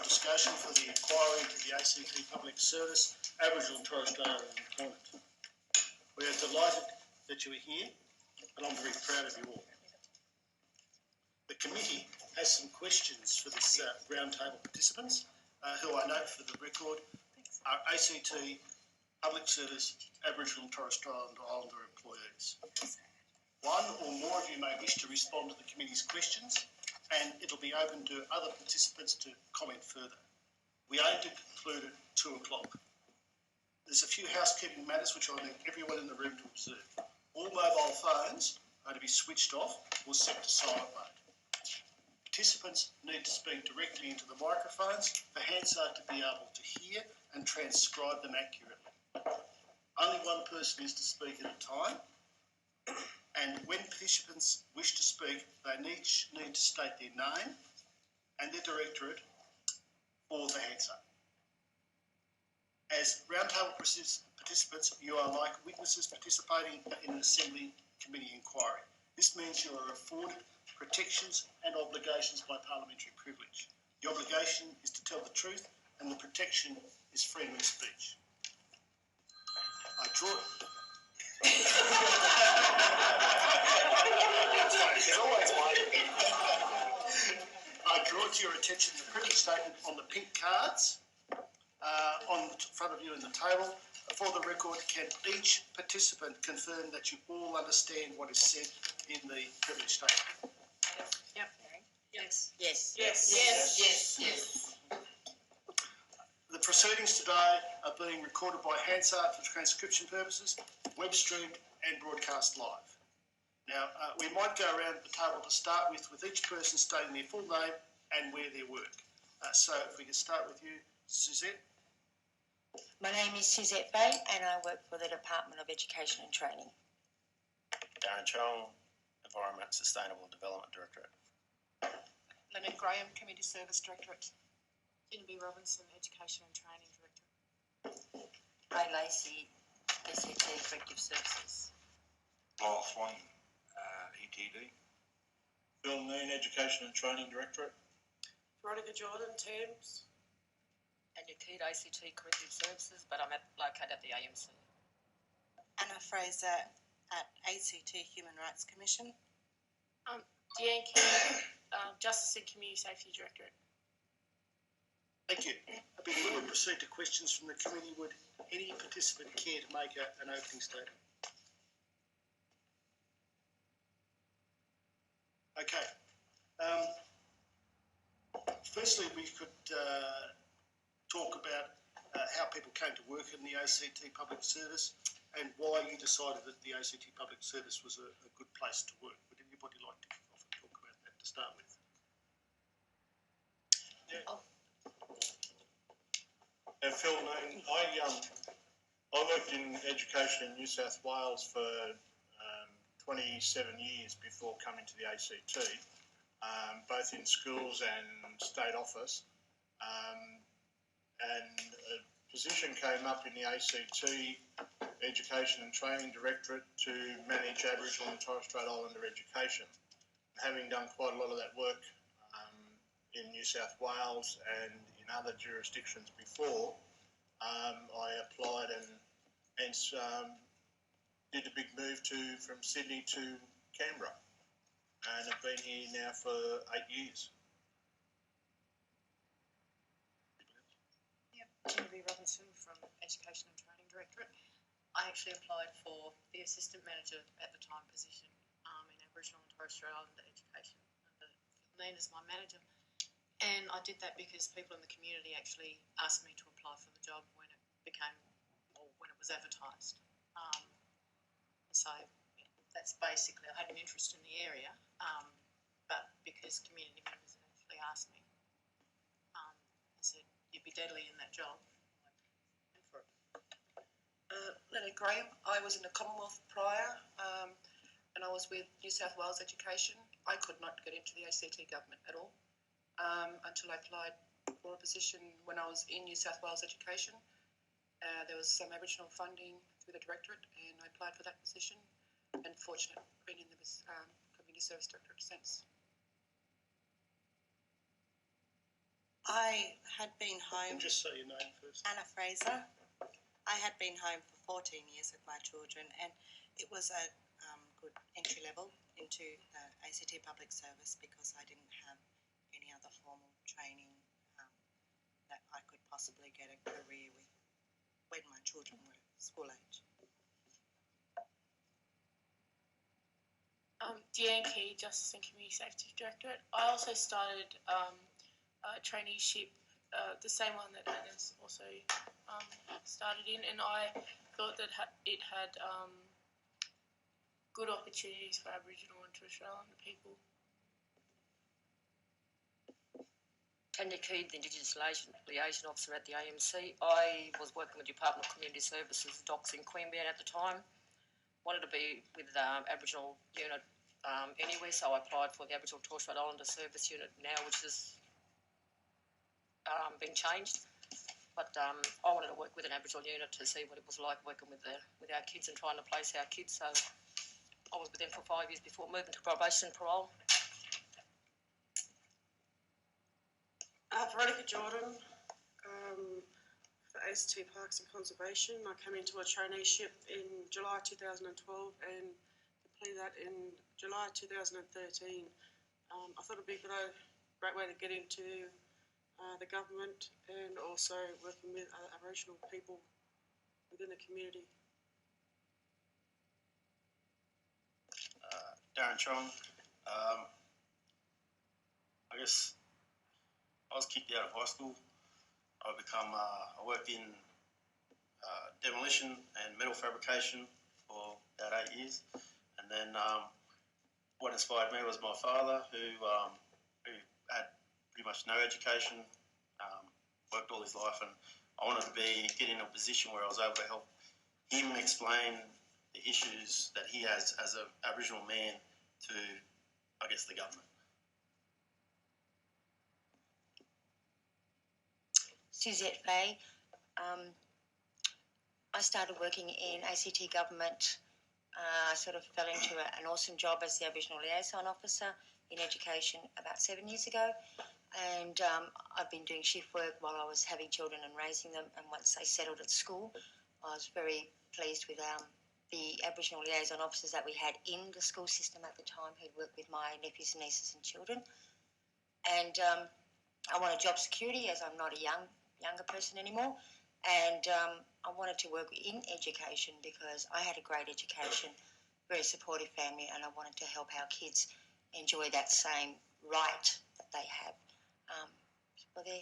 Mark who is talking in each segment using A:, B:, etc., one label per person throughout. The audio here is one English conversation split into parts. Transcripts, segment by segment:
A: discussion for the inquiry into the ACT Public Service, Aboriginal and Torres Strait Islander employment. We are delighted that you are here, and I'm very proud of you all. The committee has some questions for this roundtable participants, who I note for the record are ACT Public Service, Aboriginal and Torres Strait Islander employees. One or more of you may wish to respond to the committee's questions, and it'll be open to other participants to comment further. We aim to conclude at 2 o'clock. There's a few housekeeping matters which I need everyone in the room to observe. All mobile phones are to be switched off or set to silent mode. Participants need to speak directly into the microphones for Hansard to be able to hear and transcribe them accurately. Only one person is to speak at a time, and when participants wish to speak, they need to state their name and their directorate for the Hansard. As roundtable participants, you are like witnesses participating in an Assembly Committee inquiry. This means you are afforded protections and obligations by parliamentary privilege. The obligation is to tell the truth, and the protection is freedom of speech. I draw to your attention the printing statement on the pink cards on the front of you in the table. For the record, can each participant confirm that you all understand what is said in the privilege statement?
B: Yep. Yes.
C: Yes.
B: Yes.
C: Yes. Yes. Yes.
A: The proceedings today are being recorded by Hansard for transcription purposes, web streamed and broadcast live. Now, we might go around the table to start with each person stating their full name and where they work. So if we can start with you, Suzette.
C: My name is Suzette Bay and I work for the Department of Education and Training.
D: Darren Chong, Environment Sustainable Development Directorate.
B: Leonard Graham, Community Service Directorate. Genevieve Robinson, Education and Training Director.
C: Ray Lacey, SET Corrective Services.
E: Lyle Swan, ETD.
F: Phil Noon, Education and Training Directorate.
B: Veronica Jordan, TAMS.
G: And Yakita, ACT Corrective Services, but I'm located at the AMC.
H: Anna Fraser at ACT Human Rights Commission.
B: Deanne King, Justice and Community Safety Directorate.
A: Thank you. Before we proceed to questions from the committee, would any participant care to make an opening statement? Okay. Firstly, we could talk about how people came to work in the ACT Public Service and why you decided that the ACT Public Service was a good place to work. Would anybody like to kick off and talk about that to start with?
F: Yeah. Phil Noon, I worked in education in New South Wales for 27 years before coming to the ACT, both in schools and state office. And a position came up in the ACT Education and Training Directorate to manage Aboriginal and Torres Strait Islander education. Having done quite a lot of that work in New South Wales and in other jurisdictions before, I applied and did a big move from Sydney to Canberra, and I've been here now for 8 years.
G: Genevieve Robinson from Education and Training Directorate. I actually applied for the Assistant Manager at the time position in Aboriginal and Torres Strait Islander education. Phil Noon is my manager, and I did that because people in the community actually asked me to apply for the job when it when it was advertised. So yeah, that's basically, I had an interest in the area, but because community members had actually asked me, I said, you'd be deadly in that job. I went for it.
I: Leonard Graham, I was in the Commonwealth prior, and I was with New South Wales Education. I could not get into the ACT government at all until I applied for a position when I was in New South Wales Education. There was some Aboriginal funding through the Directorate, and I applied for that position, and fortunate been in the Community Service Directorate since.
H: I had been home,
A: Just say your name first.
H: Anna Fraser. I had been home for 14 years with my children, and it was a good entry level into the ACT public service because I didn't have any other formal training that I could possibly get a career with when my children were school age.
J: Deanne Key, Justice and Community Safety Directorate. I also started a traineeship, the same one that Anna's also started in, and I thought that it had good opportunities for Aboriginal and Torres Strait Islander people.
K: Tanya Keed, the Indigenous Liaison Officer at the AMC. I was working with Department of Community Services docs in Queanbeyan at the time. Wanted to be with the Aboriginal unit anyway, so I applied for the Aboriginal Torres Strait Islander Service Unit now, which has been changed. But I wanted to work with an Aboriginal unit to see what it was like working with our kids and trying to place our kids. So I was with them for 5 years before moving to probation and parole.
L: Veronica Jordan, for ACT Parks and Conservation. I came into a traineeship in July 2012 and completed that in July 2013. I thought it'd be a great way to get into the government and also working with Aboriginal people within the community.
D: Darren Chong. I guess I was kicked out of high school. I worked in demolition and metal fabrication for about 8 years, and then what inspired me was my father, who had pretty much no education, worked all his life, and I wanted to get in a position where I was able to help him explain the issues that he has as an Aboriginal man to, I guess, the government.
C: Suzette Fay. I started working in ACT government. I sort of fell into an awesome job as the Aboriginal Liaison Officer in education about 7 years ago. And I've been doing shift work while I was having children and raising them. And once they settled at school, I was very pleased with the Aboriginal Liaison Officers that we had in the school system at the time who'd worked with my nephews and nieces and children. And I wanted job security as I'm not a younger person anymore, and I wanted to work in education because I had a great education, very supportive family, and I wanted to help our kids enjoy that same right that they have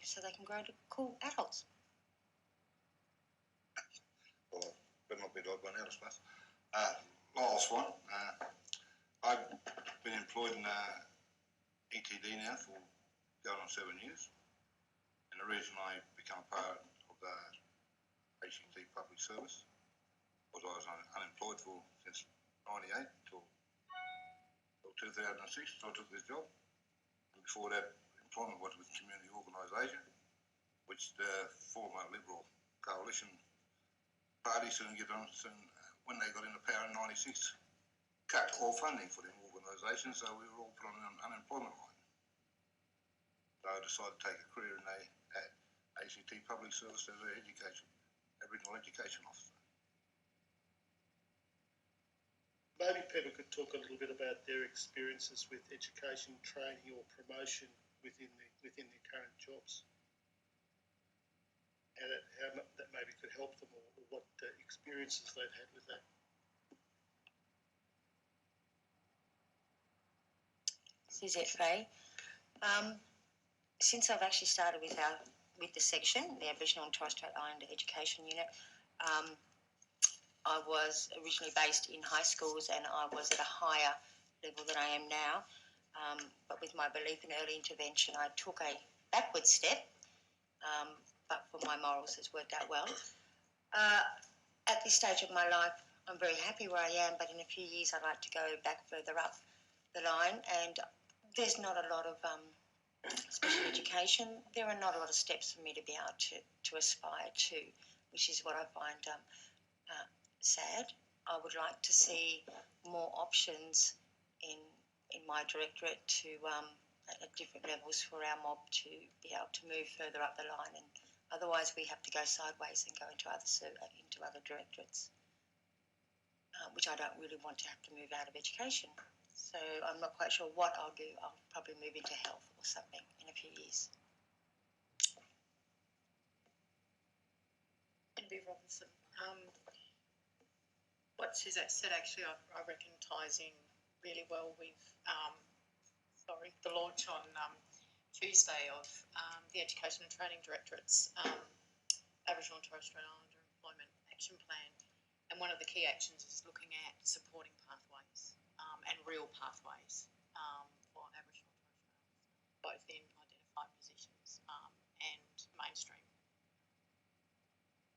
C: so they can grow to cool adults.
E: Well, better not be like one else, but Lyle Swan. I've been employed in ETD now for going on 7 years. And the reason I became a part of the ACT public service was I was unemployed since 98 till 2006, so I took this job. And before that, employment was with community organisation, which the former Liberal coalition party soon get on, when they got into power in 96, cut all funding for them organisations, so we were all put on an unemployment line. So I decided to take a career in ACT Public Service as an Aboriginal education officer.
A: Maybe people could talk a little bit about their experiences with education, training or promotion within their current jobs. How that maybe could help them or what experiences they've had with that.
C: Suzette Fay. Since I've actually started with the section, the Aboriginal and Torres Strait Islander Education Unit, I was originally based in high schools and I was at a higher level than I am now. But with my belief in early intervention, I took a backward step, but for my morals it's worked out well. At this stage of my life, I'm very happy where I am, but in a few years I'd like to go back further up the line, and there's not a lot of special education. There are not a lot of steps for me to be able to aspire to, which is what I find sad. I would like to see more options in my directorate to at different levels for our mob to be able to move further up the line, and otherwise we have to go sideways and go into other directorates, which I don't really want to have to move out of education. So I'm not quite sure what I'll do. I'll probably move into health or something in a few years.
G: B. Robinson. What Suzette said actually, I reckon ties in really well with the launch on Tuesday of the Education and Training Directorate's Aboriginal and Torres Strait Islander Employment Action Plan. And one of the key actions is looking at supporting pathways and real pathways for Aboriginal and Torres Strait Islanders, both in identified positions and mainstream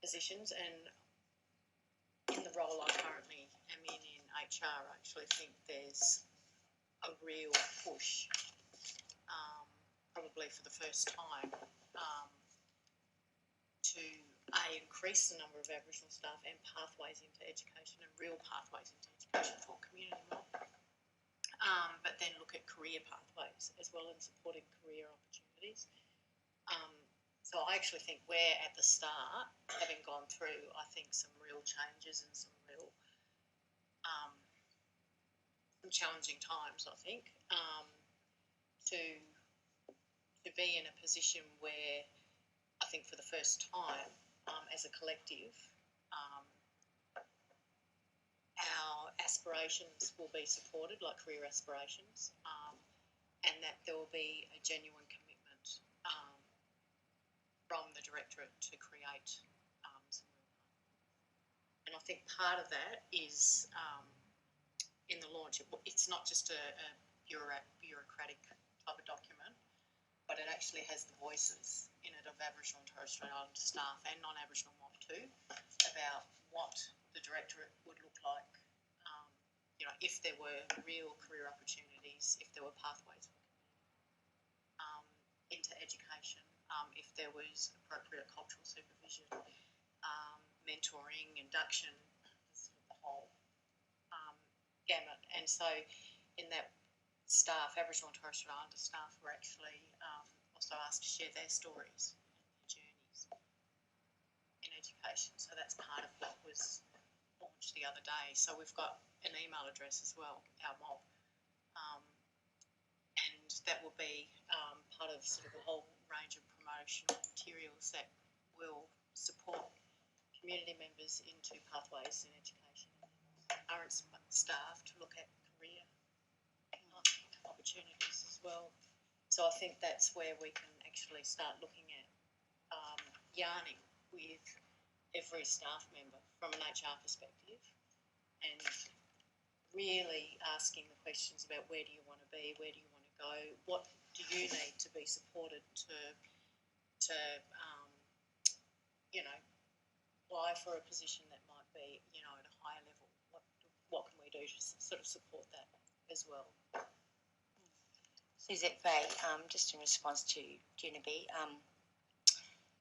G: positions. And in the role I currently am in HR, I actually think there's a real push, probably for the first time, to increase the number of Aboriginal staff and pathways into education, and real pathways into education for community mob. But then look at career pathways as well, and supporting career opportunities. So I actually think we're at the start, having gone through, I think, some real changes and some real some challenging times, I think, to be in a position where I think for the first time, as a collective, our aspirations will be supported, like career aspirations, and that there will be a genuine commitment from the Directorate to create some real pathways. And I think part of that is in the launch, it's not just a bureaucratic type of document, but it actually has the voices in it of Aboriginal and Torres Strait Islander staff and non-Aboriginal mob too, about what the Directorate would look like, if there were real career opportunities, if there were pathways into education, if there was appropriate cultural supervision, mentoring, induction, sort of the whole gamut. And so in that staff, Aboriginal and Torres Strait Islander staff, were actually also asked to share their stories and their journeys in education. So that's part of what was launched the other day. So we've got an email address as well, our mob, and that will be part of sort of a whole range of promotional materials that will support community members into pathways in education, current staff to look at career opportunities as well. So I think that's where we can actually start looking at yarning with every staff member from an HR perspective, and really asking the questions about where do you want to be, where do you want to go, what do you need to be supported to apply for a position that might be, at a higher level. What can we do to sort of support that as well?
C: Suzette Fay, just in response to Genevieve,